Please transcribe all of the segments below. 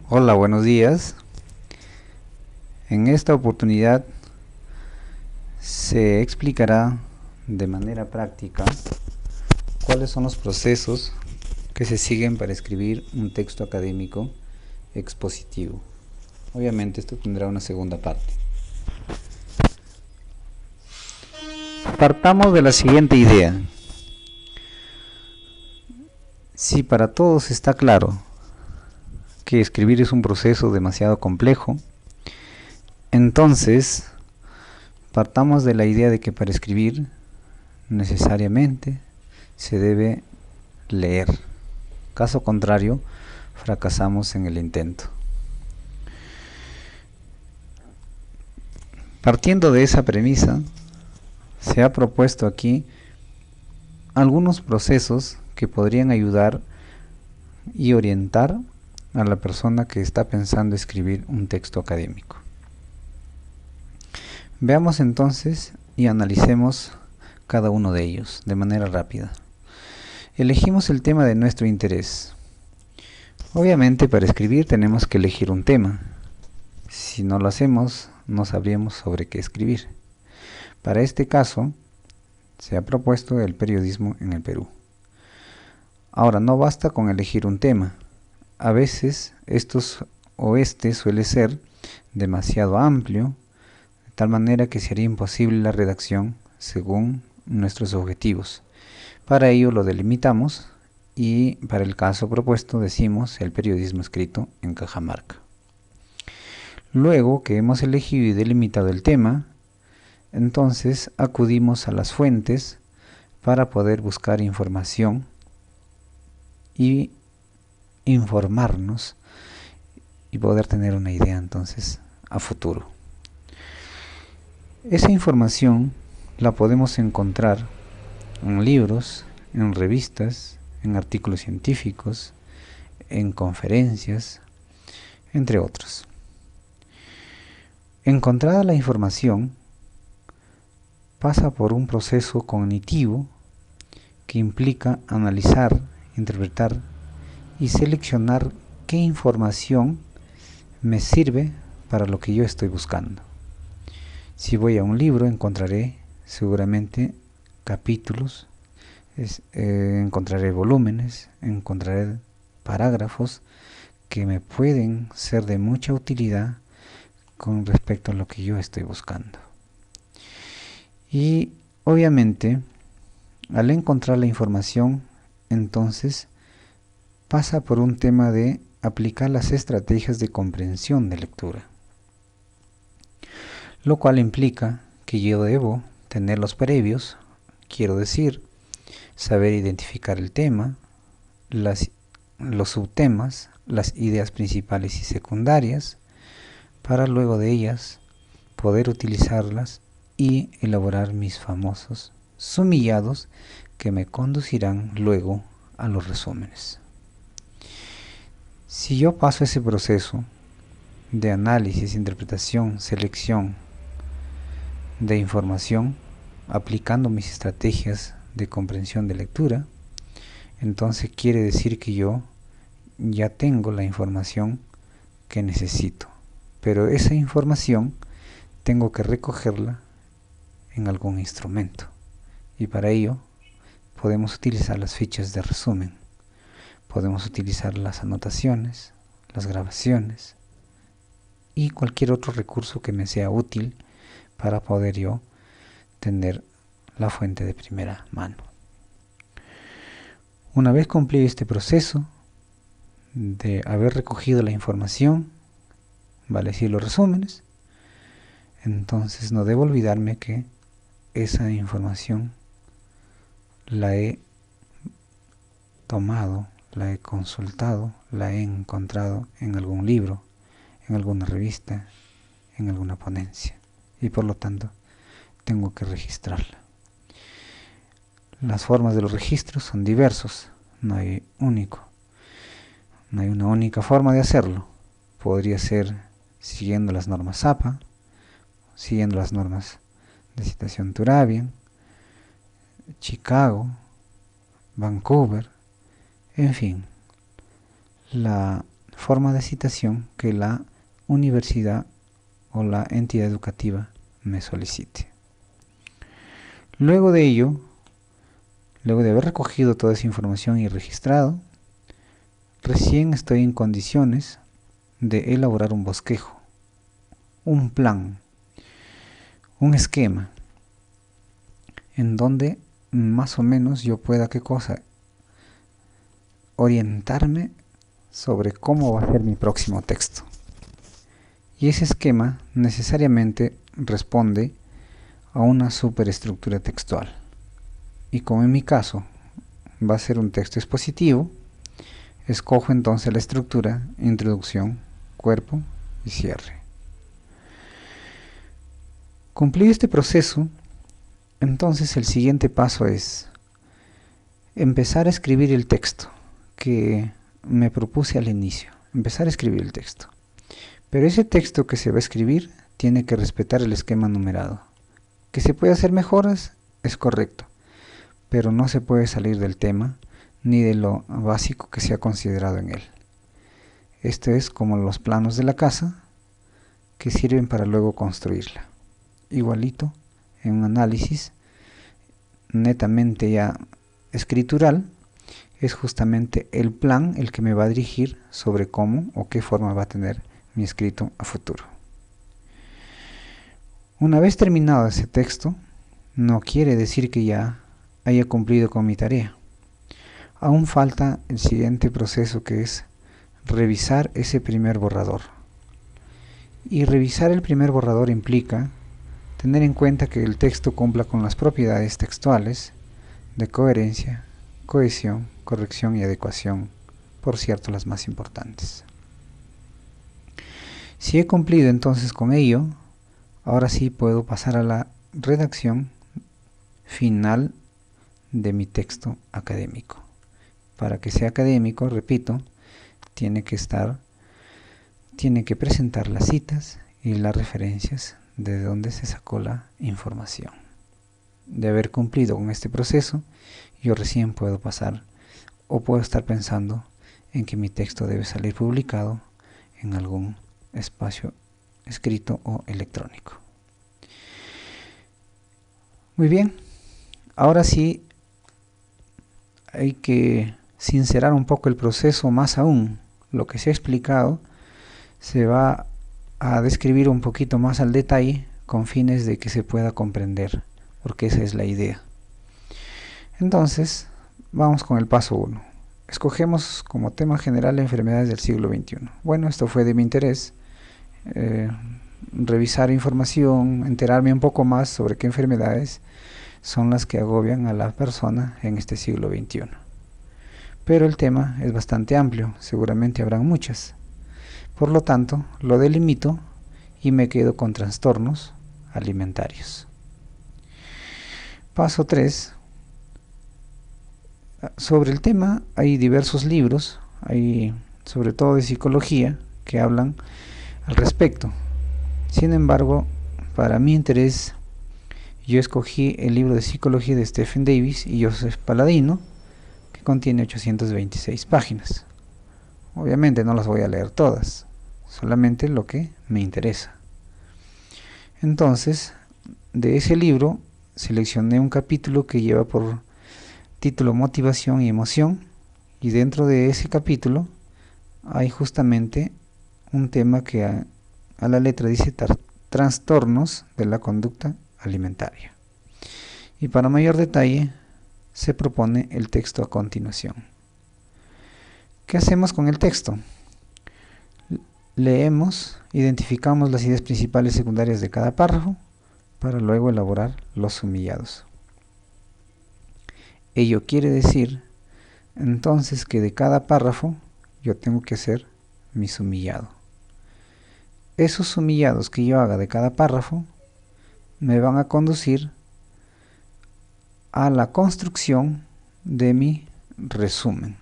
Hola, buenos días. En esta oportunidad se explicará de manera práctica cuáles son los procesos que se siguen para escribir un texto académico expositivo. Obviamente esto tendrá una segunda parte. Partamos de la siguiente idea. Si para todos está claro que escribir es un proceso demasiado complejo, entonces partamos de la idea de que para escribir necesariamente se debe leer. Caso contrario, fracasamos en el intento. Partiendo de esa premisa, se ha propuesto aquí algunos procesos que podrían ayudar y orientar a la persona que está pensando escribir un texto académico. Veamos entonces y analicemos cada uno de ellos de manera rápida. Elegimos el tema de nuestro interés. Obviamente para escribir tenemos que elegir un tema. Si no lo hacemos, no sabríamos sobre qué escribir. Para este caso, se ha propuesto el periodismo en el Perú. Ahora, no basta con elegir un tema. A veces este suele ser demasiado amplio, de tal manera que sería imposible la redacción según nuestros objetivos. Para ello lo delimitamos y para el caso propuesto decimos el periodismo escrito en Cajamarca. Luego que hemos elegido y delimitado el tema, entonces acudimos a las fuentes para poder buscar información y informarnos y poder tener una idea entonces a futuro. Esa información la podemos encontrar en libros, en revistas, en artículos científicos, en conferencias, entre otros. Encontrada la información, pasa por un proceso cognitivo que implica analizar, interpretar y seleccionar qué información me sirve para lo que yo estoy buscando. Si voy a un libro encontraré seguramente capítulos, encontraré volúmenes, encontraré parágrafos que me pueden ser de mucha utilidad con respecto a lo que yo estoy buscando. Y obviamente, al encontrar la información, entonces pasa por un tema de aplicar las estrategias de comprensión de lectura, lo cual implica que yo debo tener los previos, quiero decir, saber identificar el tema, los subtemas, las ideas principales y secundarias, para luego de ellas poder utilizarlas y elaborar mis famosos sumillados que me conducirán luego a los resúmenes. Si yo paso ese proceso de análisis, interpretación, selección de información, aplicando mis estrategias de comprensión de lectura, entonces quiere decir que yo ya tengo la información que necesito. Pero esa información tengo que recogerla en algún instrumento. Y para ello podemos utilizar las fichas de resumen. Podemos utilizar las anotaciones, las grabaciones y cualquier otro recurso que me sea útil para poder yo tener la fuente de primera mano. Una vez concluido este proceso de haber recogido la información, vale decir los resúmenes, entonces no debo olvidarme que esa información la he tomado, la he consultado, la he encontrado en algún libro, en alguna revista, en alguna ponencia, y por lo tanto tengo que registrarla. Las formas de los registros son diversos, no hay una única forma de hacerlo. Podría ser siguiendo las normas APA, siguiendo las normas de citación Turabian, Chicago, Vancouver, en fin. La forma de citación que la universidad o la entidad educativa me solicite. Luego de ello, luego de haber recogido toda esa información y registrado, recién estoy en condiciones de elaborar un bosquejo, un plan, un esquema, en donde más o menos yo pueda, ¿qué cosa? Orientarme sobre cómo va a ser mi próximo texto. Y ese esquema necesariamente responde a una superestructura textual. Y como en mi caso va a ser un texto expositivo, escojo entonces la estructura introducción, cuerpo y cierre. Cumplido este proceso, entonces el siguiente paso es empezar a escribir el texto que me propuse al inicio. Empezar a escribir el texto. Pero ese texto que se va a escribir tiene que respetar el esquema numerado. Que se puede hacer mejoras, es correcto, pero no se puede salir del tema ni de lo básico que se ha considerado en él. Esto es como los planos de la casa que sirven para luego construirla. Igualito en un análisis netamente ya escritural, es justamente el plan el que me va a dirigir sobre cómo o qué forma va a tener mi escrito a futuro. Una vez terminado ese texto, no quiere decir que ya haya cumplido con mi tarea. Aún falta el siguiente proceso, que es revisar ese primer borrador. Y revisar el primer borrador implica tener en cuenta que el texto cumpla con las propiedades textuales de coherencia, cohesión, corrección y adecuación, por cierto las más importantes. Si he cumplido entonces con ello, ahora sí puedo pasar a la redacción final de mi texto académico. Para que sea académico, repito, tiene que presentar las citas y las referencias de donde se sacó la información. De haber cumplido con este proceso, yo recién puedo pasar o puedo estar pensando en que mi texto debe salir publicado en algún espacio escrito o electrónico. Muy bien, ahora sí hay que sincerar un poco el proceso más aún. Lo que se ha explicado se va a describir un poquito más al detalle con fines de que se pueda comprender, porque esa es la idea. Entonces, vamos con el paso 1. Escogemos como tema general enfermedades del siglo XXI. Bueno, esto fue de mi interés, revisar información, enterarme un poco más sobre qué enfermedades son las que agobian a la persona en este siglo XXI. Pero el tema es bastante amplio, seguramente habrán muchas. Por lo tanto, lo delimito y me quedo con trastornos alimentarios. Paso 3. Sobre el tema hay diversos libros, hay sobre todo de psicología, que hablan al respecto. Sin embargo, para mi interés, yo escogí el libro de psicología de Stephen Davis y Joseph Paladino, que contiene 826 páginas. Obviamente no las voy a leer todas, solamente lo que me interesa. Entonces, de ese libro seleccioné un capítulo que lleva por título Motivación y Emoción, y dentro de ese capítulo hay justamente un tema que a la letra dice trastornos de la conducta alimentaria. Y para mayor detalle se propone el texto a continuación. ¿Qué hacemos con el texto? Leemos, identificamos las ideas principales y secundarias de cada párrafo para luego elaborar los sumillados. Ello quiere decir entonces que de cada párrafo yo tengo que hacer mi sumillado. Esos sumillados que yo haga de cada párrafo me van a conducir a la construcción de mi resumen.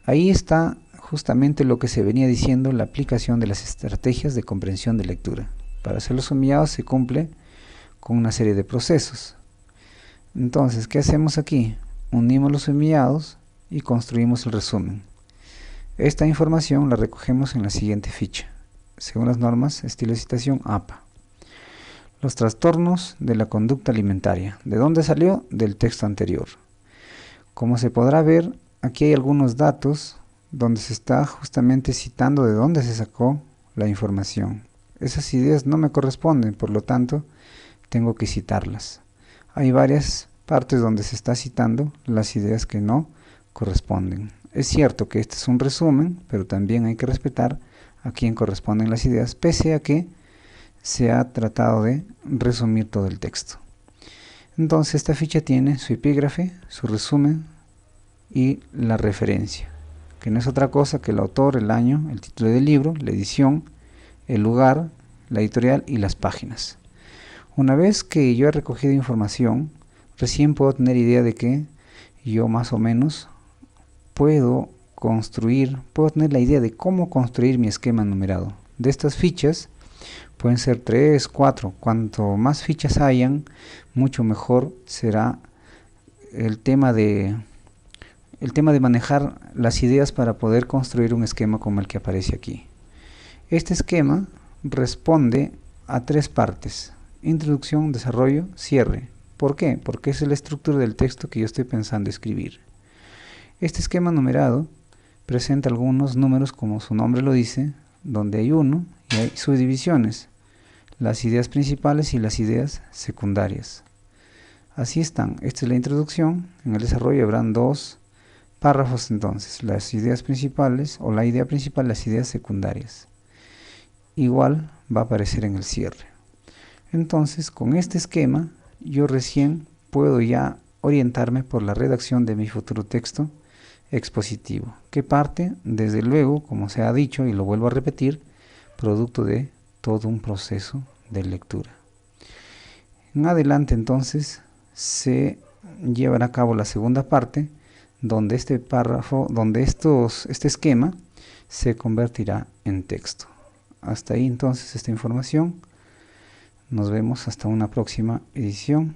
Ahí está justamente lo que se venía diciendo, la aplicación de las estrategias de comprensión de lectura. Para hacer los sumillados se cumple con una serie de procesos. Entonces, ¿qué hacemos aquí? Unimos los sumillados y construimos el resumen. Esta información la recogemos en la siguiente ficha, según las normas estilo de citación APA. Los trastornos de la conducta alimentaria. ¿De dónde salió? Del texto anterior. Como se podrá ver, aquí hay algunos datos donde se está justamente citando de dónde se sacó la información. Esas ideas no me corresponden, por lo tanto, tengo que citarlas. Hay varias partes donde se está citando las ideas que no corresponden. Es cierto que este es un resumen, pero también hay que respetar a quién corresponden las ideas, pese a que se ha tratado de resumir todo el texto. Entonces esta ficha tiene su epígrafe, su resumen y la referencia, que no es otra cosa que el autor, el año, el título del libro, la edición, el lugar, la editorial y las páginas. Una vez que yo he recogido información, recién puedo tener idea de que yo más o menos puedo tener la idea de cómo construir mi esquema numerado. De estas fichas pueden ser 3, 4, cuanto más fichas hayan, mucho mejor será el tema de manejar las ideas para poder construir un esquema como el que aparece aquí. Este esquema responde a 3 partes: introducción, desarrollo, cierre. ¿Por qué? Porque esa es la estructura del texto que yo estoy pensando escribir. Este esquema numerado presenta algunos números, como su nombre lo dice, donde hay 1 y hay subdivisiones, las ideas principales y las ideas secundarias. Así están. Esta es la introducción. En el desarrollo habrán 2 párrafos entonces, las ideas principales o la idea principal, las ideas secundarias. Igual va a aparecer en el cierre. Entonces, con este esquema, yo recién puedo ya orientarme por la redacción de mi futuro texto expositivo, que parte, desde luego, como se ha dicho y lo vuelvo a repetir, producto de todo un proceso de lectura. En adelante, entonces, se llevará a cabo la segunda parte, donde este párrafo, este esquema se convertirá en texto. Hasta ahí entonces esta información. Nos vemos hasta una próxima edición.